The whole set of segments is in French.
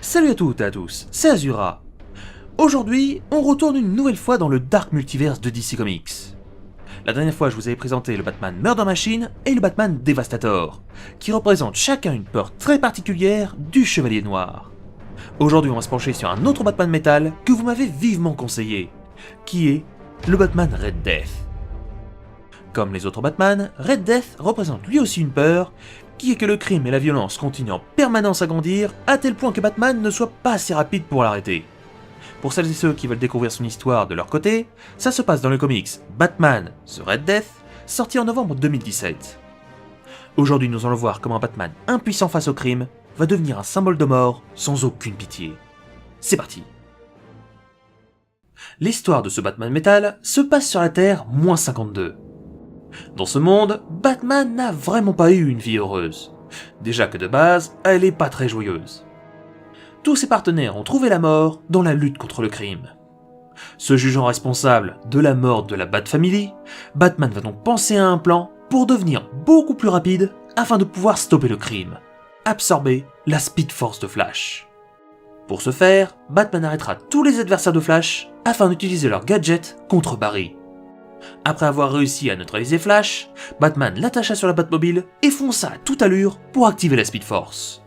Salut à toutes et à tous, c'est Azura. Aujourd'hui, on retourne une nouvelle fois dans le Dark Multiverse de DC Comics. La dernière fois, je vous avais présenté le Batman Murder Machine et le Batman Devastator, qui représentent chacun une peur très particulière du Chevalier Noir. Aujourd'hui, on va se pencher sur un autre Batman métal que vous m'avez vivement conseillé, qui est le Batman Red Death. Comme les autres Batman, Red Death représente lui aussi une peur, qui est que le crime et la violence continuent en permanence à grandir, à tel point que Batman ne soit pas assez rapide pour l'arrêter. Pour celles et ceux qui veulent découvrir son histoire de leur côté, ça se passe dans le comics Batman The Red Death, sorti en novembre 2017. Aujourd'hui, nous allons voir comment un Batman impuissant face au crime va devenir un symbole de mort sans aucune pitié. C'est parti. L'histoire de ce Batman métal se passe sur la Terre -52. Dans ce monde, Batman n'a vraiment pas eu une vie heureuse. Déjà que de base, elle est pas très joyeuse. Tous ses partenaires ont trouvé la mort dans la lutte contre le crime. Se jugeant responsable de la mort de la Bat-Family, Batman va donc penser à un plan pour devenir beaucoup plus rapide afin de pouvoir stopper le crime. Absorber la Speed Force de Flash. Pour ce faire, Batman arrêtera tous les adversaires de Flash afin d'utiliser leurs gadgets contre Barry. Après avoir réussi à neutraliser Flash, Batman l'attacha sur la Batmobile et fonça à toute allure pour activer la Speed Force.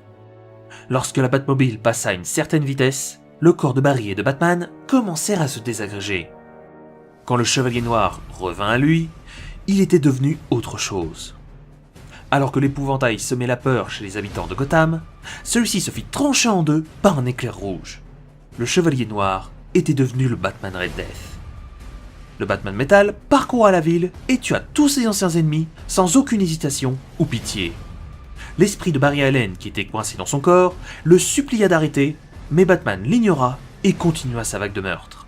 Lorsque la Batmobile passa à une certaine vitesse, le corps de Barry et de Batman commencèrent à se désagréger. Quand le Chevalier Noir revint à lui, il était devenu autre chose. Alors que l'épouvantail semait la peur chez les habitants de Gotham, celui-ci se fit trancher en deux par un éclair rouge. Le Chevalier Noir était devenu le Batman Red Death. Le Batman métal parcourut la ville et tua tous ses anciens ennemis sans aucune hésitation ou pitié. L'esprit de Barry Allen, qui était coincé dans son corps, le supplia d'arrêter, mais Batman l'ignora et continua sa vague de meurtres.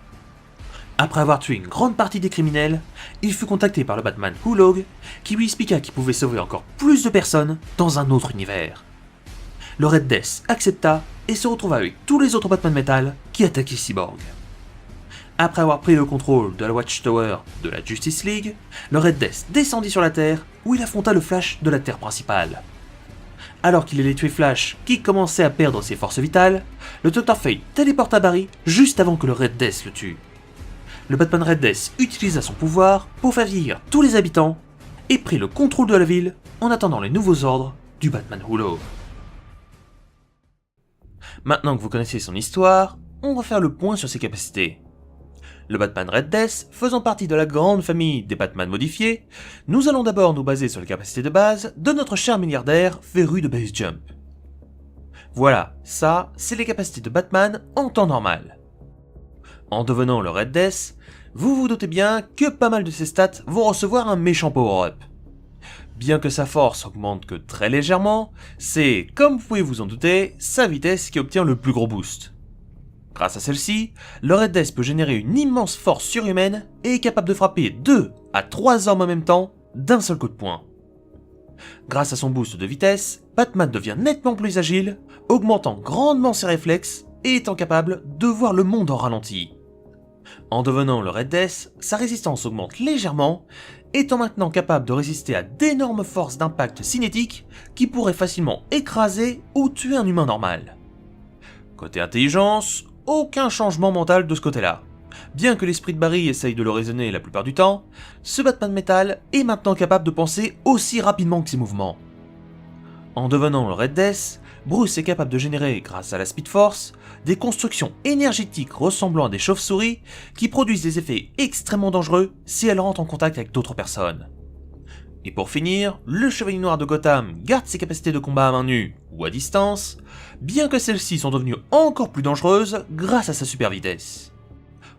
Après avoir tué une grande partie des criminels, il fut contacté par le Batman Hulog, qui lui expliqua qu'il pouvait sauver encore plus de personnes dans un autre univers. Le Red Death accepta et se retrouva avec tous les autres Batman métal qui attaquaient Cyborg. Après avoir pris le contrôle de la Watchtower de la Justice League, le Red Death descendit sur la Terre où il affronta le Flash de la Terre principale. Alors qu'il allait tuer Flash qui commençait à perdre ses forces vitales, le Dr. Fate téléporta Barry juste avant que le Red Death le tue. Le Batman Red Death utilisa son pouvoir pour faire vieillir tous les habitants et prit le contrôle de la ville en attendant les nouveaux ordres du Batman Hulog. Maintenant que vous connaissez son histoire, on va faire le point sur ses capacités. Le Batman Red Death faisant partie de la grande famille des Batman modifiés, nous allons d'abord nous baser sur les capacités de base de notre cher milliardaire féru de base jump. Voilà, ça, c'est les capacités de Batman en temps normal. En devenant le Red Death, vous vous doutez bien que pas mal de ses stats vont recevoir un méchant power-up. Bien que sa force augmente que très légèrement, c'est, comme vous pouvez vous en douter, sa vitesse qui obtient le plus gros boost. Grâce à celle-ci, le Red Death peut générer une immense force surhumaine et est capable de frapper 2 à 3 hommes en même temps d'un seul coup de poing. Grâce à son boost de vitesse, Batman devient nettement plus agile, augmentant grandement ses réflexes et étant capable de voir le monde en ralenti. En devenant le Red Death, sa résistance augmente légèrement, étant maintenant capable de résister à d'énormes forces d'impact cinétique qui pourraient facilement écraser ou tuer un humain normal. Côté intelligence, aucun changement mental de ce côté-là. Bien que l'esprit de Barry essaye de le raisonner la plupart du temps, ce Batman métal est maintenant capable de penser aussi rapidement que ses mouvements. En devenant le Red Death, Bruce est capable de générer, grâce à la Speed Force, des constructions énergétiques ressemblant à des chauves-souris qui produisent des effets extrêmement dangereux si elles rentrent en contact avec d'autres personnes. Et pour finir, le Chevalier Noir de Gotham garde ses capacités de combat à main nue ou à distance, bien que celles-ci sont devenues encore plus dangereuses grâce à sa super vitesse.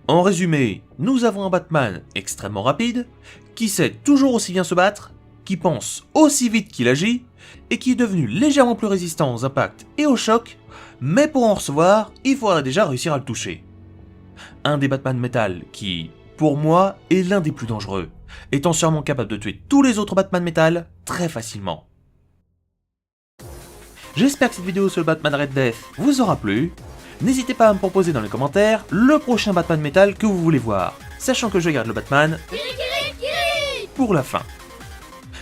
En résumé, nous avons un Batman extrêmement rapide, qui sait toujours aussi bien se battre, qui pense aussi vite qu'il agit, et qui est devenu légèrement plus résistant aux impacts et aux chocs, mais pour en recevoir, il faudra déjà réussir à le toucher. Un des Batman métal qui, pour moi, est l'un des plus dangereux, étant sûrement capable de tuer tous les autres Batman métal très facilement. J'espère que cette vidéo sur le Batman Red Death vous aura plu. N'hésitez pas à me proposer dans les commentaires le prochain Batman métal que vous voulez voir, sachant que je garde le Batman pour la fin.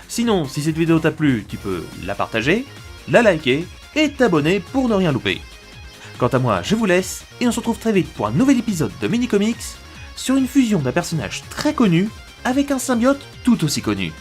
Sinon, si cette vidéo t'a plu, tu peux la partager, la liker et t'abonner pour ne rien louper. Quant à moi, je vous laisse, et on se retrouve très vite pour un nouvel épisode de Mini Comics, sur une fusion d'un personnage très connu, avec un symbiote tout aussi connu.